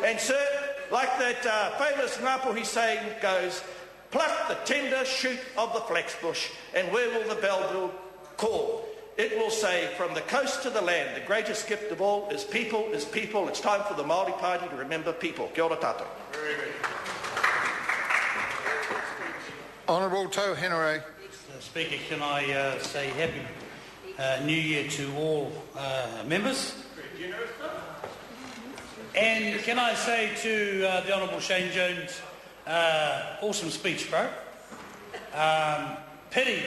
And, sir, like that famous Ngāpuhi saying goes, pluck the tender shoot of the flaxbush, and where will the bell call? It will say, from the coast to the land, the greatest gift of all is people, is people. It's time for the Māori Party to remember people. Kia ora tātou. Honourable Tau Henare. Speaker, can I say Happy New Year to all members? And can I say to the Honourable Shane Jones, awesome speech, bro. Pity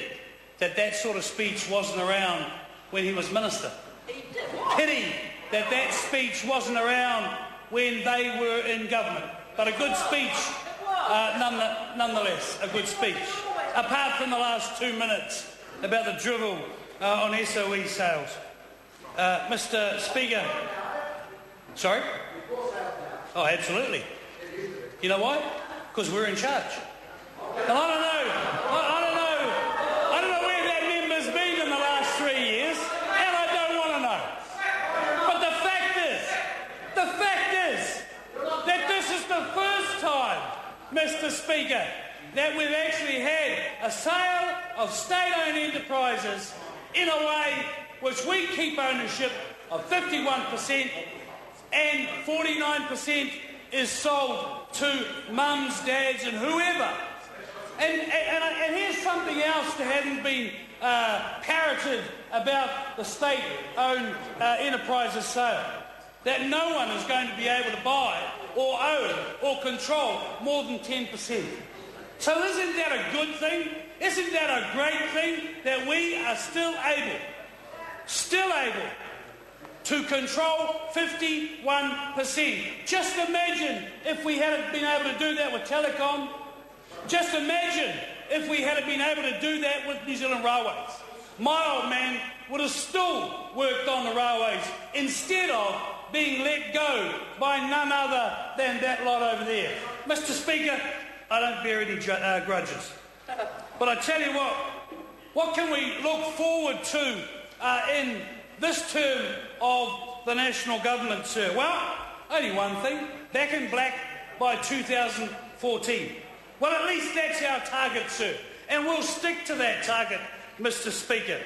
that sort of speech wasn't around when he was minister. Pity that speech wasn't around when they were in government. But a good speech, nonetheless, a good speech. Apart from the last 2 minutes about the drivel on SOE sales. Mr. Speaker. Sorry? Oh, absolutely. You know why? Because we're in charge. And I don't know where that member's been in the last 3 years, and I don't want to know. But the fact is that this is the first time, Mr. Speaker, that we've actually had a sale of state-owned enterprises in a way which we keep ownership of 51% and 49% is sold to mums, dads and whoever. And here's something else that hadn't been parroted about the state-owned enterprises sale. That no one is going to be able to buy or own or control more than 10%. So isn't that a good thing? Isn't that a great thing that we are still able to control 51%? Just imagine if we had been able to do that with Telecom. Just imagine if we had been able to do that with New Zealand Railways. My old man would have still worked on the railways instead of being let go by none other than that lot over there. Mr. Speaker, I don't bear any grudges. But I tell you what can we look forward to in this term of the national government, sir? Well, only one thing, back in black by 2014. Well, at least that's our target, sir. And we'll stick to that target, Mr. Speaker.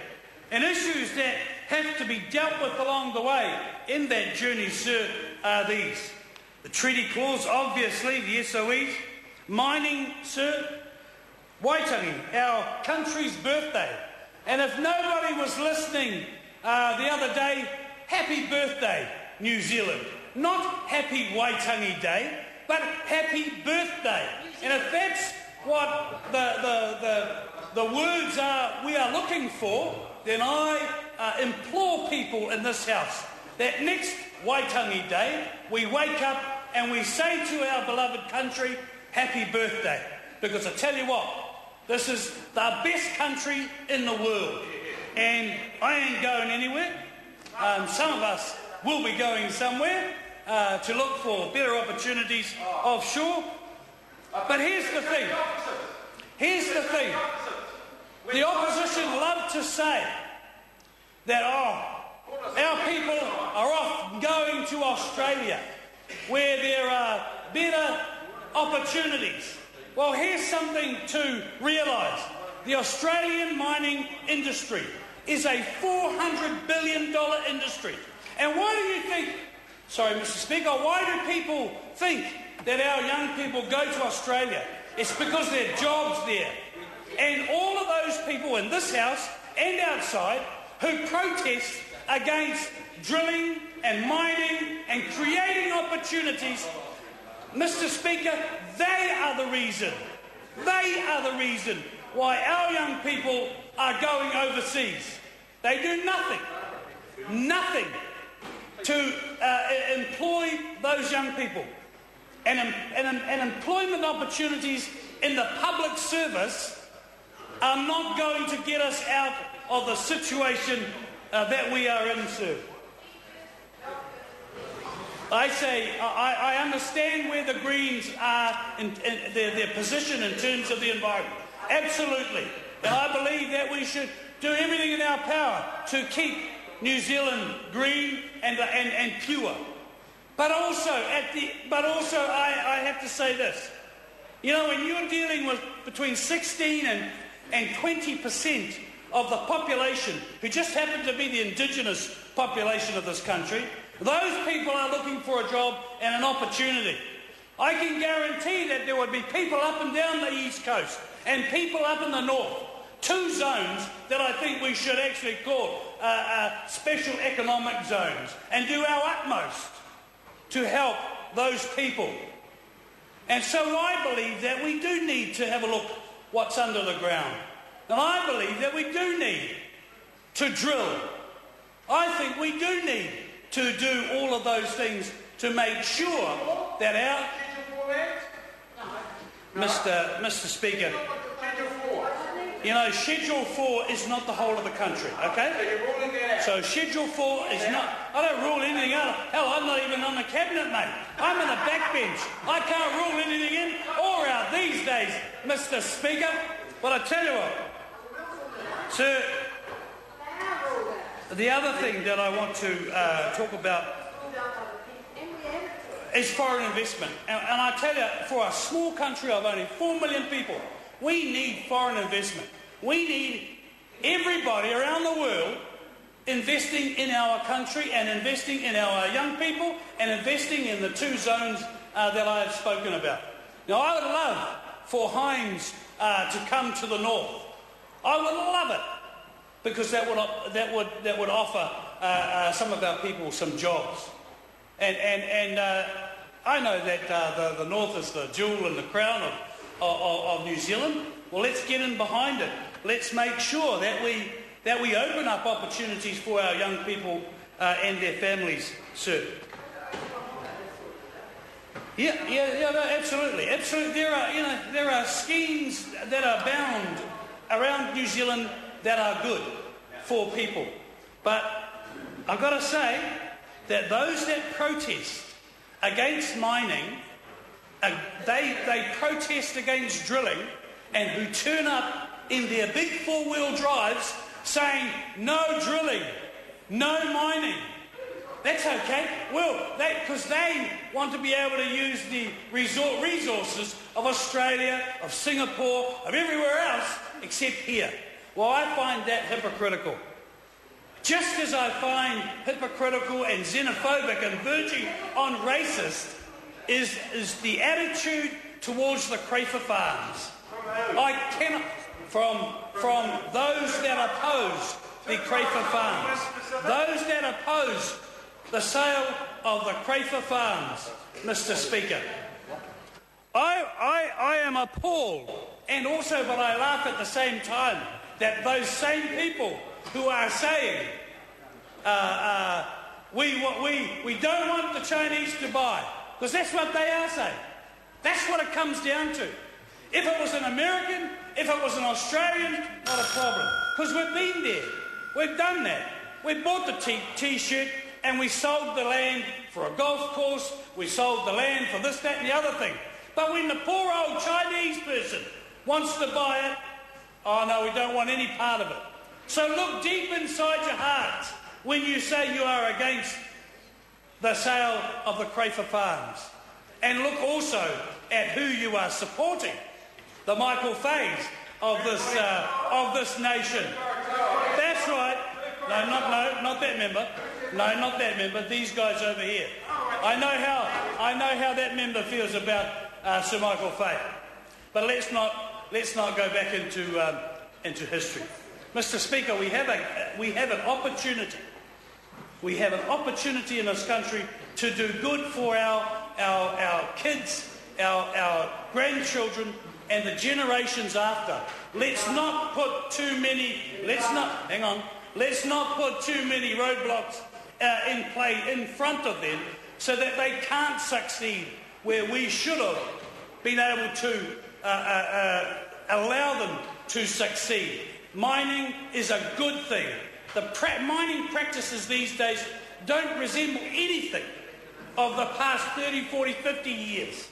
And issues that have to be dealt with along the way in that journey, sir, are these. The treaty clause, obviously, the SOEs. Mining, sir. Waitangi, our country's birthday. And if nobody was listening the other day, happy birthday, New Zealand. Not happy Waitangi Day, but happy birthday. And if that's what the words are we are looking for, then I implore people in this House that next Waitangi Day we wake up and we say to our beloved country, happy birthday. Because I tell you what, this is the best country in the world. And I ain't going anywhere. Some of us will be going somewhere to look for better opportunities offshore. But here's the thing. The opposition love to say that, our people are off going to Australia where there are better opportunities. Well, here's something to realise. The Australian mining industry is a $400 billion industry. And why do you think, Mr. Speaker, why do people think that our young people go to Australia? It's because there are jobs there. And all of those people in this House and outside who protest against drilling and mining and creating opportunities, Mr. Speaker, they are the reason why our young people are going overseas. They do nothing to employ those young people. And employment opportunities in the public service are not going to get us out of the situation that we are in, sir. I say, I understand where the Greens are in their position in terms of the environment. Absolutely. And I believe that we should do everything in our power to keep New Zealand green and pure. But also, I have to say this. You know, when you're dealing with between 16 and 20% of the population who just happen to be the indigenous population of this country, those people are looking for a job and an opportunity. I can guarantee that there would be people up and down the East Coast and people up in the North, two zones that I think we should actually call special economic zones, and do our utmost to help those people. And so I believe that we do need to have a look what's under the ground. And I believe that we do need to drill. I think we do need to do all of those things to make sure that our... Mr. Speaker, you know, Schedule 4 is not the whole of the country, okay? So Schedule 4 is not... I don't rule anything out. Hell, I'm not even on the cabinet, mate. I'm in the backbench. I can't rule anything in or out these days, Mr. Speaker. But I tell you what, sir, the other thing that I want to talk about is foreign investment. And I tell you, for a small country of only 4 million people, we need foreign investment. We need everybody around the world investing in our country and investing in our young people and investing in the two zones that I have spoken about. Now, I would love for Heinz to come to the north. I would love it, because that would offer some of our people some jobs. And I know that the north is the jewel and the crown of New Zealand. Well, let's get in behind it. Let's make sure that we open up opportunities for our young people and their families, sir. Yeah, no, absolutely. There are schemes that are bound around New Zealand that are good for people. But I've got to say that those that protest against mining, they protest against drilling, and who turn up in their big four-wheel drives saying no drilling, no mining. That's okay. Well, because they want to be able to use the resources of Australia, of Singapore, of everywhere else except here. Well, I find that hypocritical. Just as I find hypocritical and xenophobic and verging on racist is the attitude towards the Crayford farms. I cannot, from those that oppose the Crayford farms, those that oppose the sale of the Crayford farms, Mr. Speaker, I am appalled, and also, but I laugh at the same time, that those same people who are saying we don't want the Chinese to buy, because that's what they are saying. That's what it comes down to. If it was an American, if it was an Australian, not a problem, because we've been there. We've done that. We bought the T-shirt and we sold the land for a golf course. We sold the land for this, that and the other thing. But when the poor old Chinese person wants to buy it, oh no, we don't want any part of it. So look deep inside your hearts when you say you are against the sale of the Crayford farms. And look also at who you are supporting, the Michael Fays of this nation. That's right. No, not that member. No, not that member. These guys over here. I know how that member feels about Sir Michael Fay. But let's not go back into history. Mr. Speaker, we have an opportunity. We have an opportunity in this country to do good for our kids, our grandchildren, and the generations after. Let's not put too many. Let's not put too many roadblocks in front of them, so that they can't succeed where we should have been able to allow them to succeed. Mining is a good thing. The mining practices these days don't resemble anything of the past 30, 40, 50 years.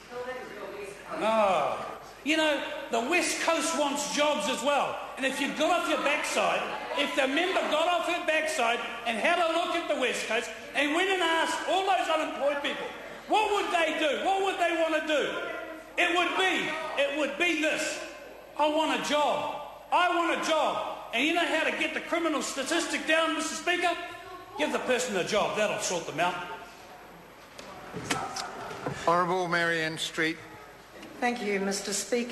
Oh. You know, the West Coast wants jobs as well. And if you got off your backside, if the member got off her backside and had a look at the West Coast and went and asked all those unemployed people, what would they do? What would they want to do? It would be this. I want a job. I want a job. And you know how to get the criminal statistic down, Mr. Speaker? Give the person a job. That'll sort them out. Honourable Marianne Street. Thank you, Mr. Speaker.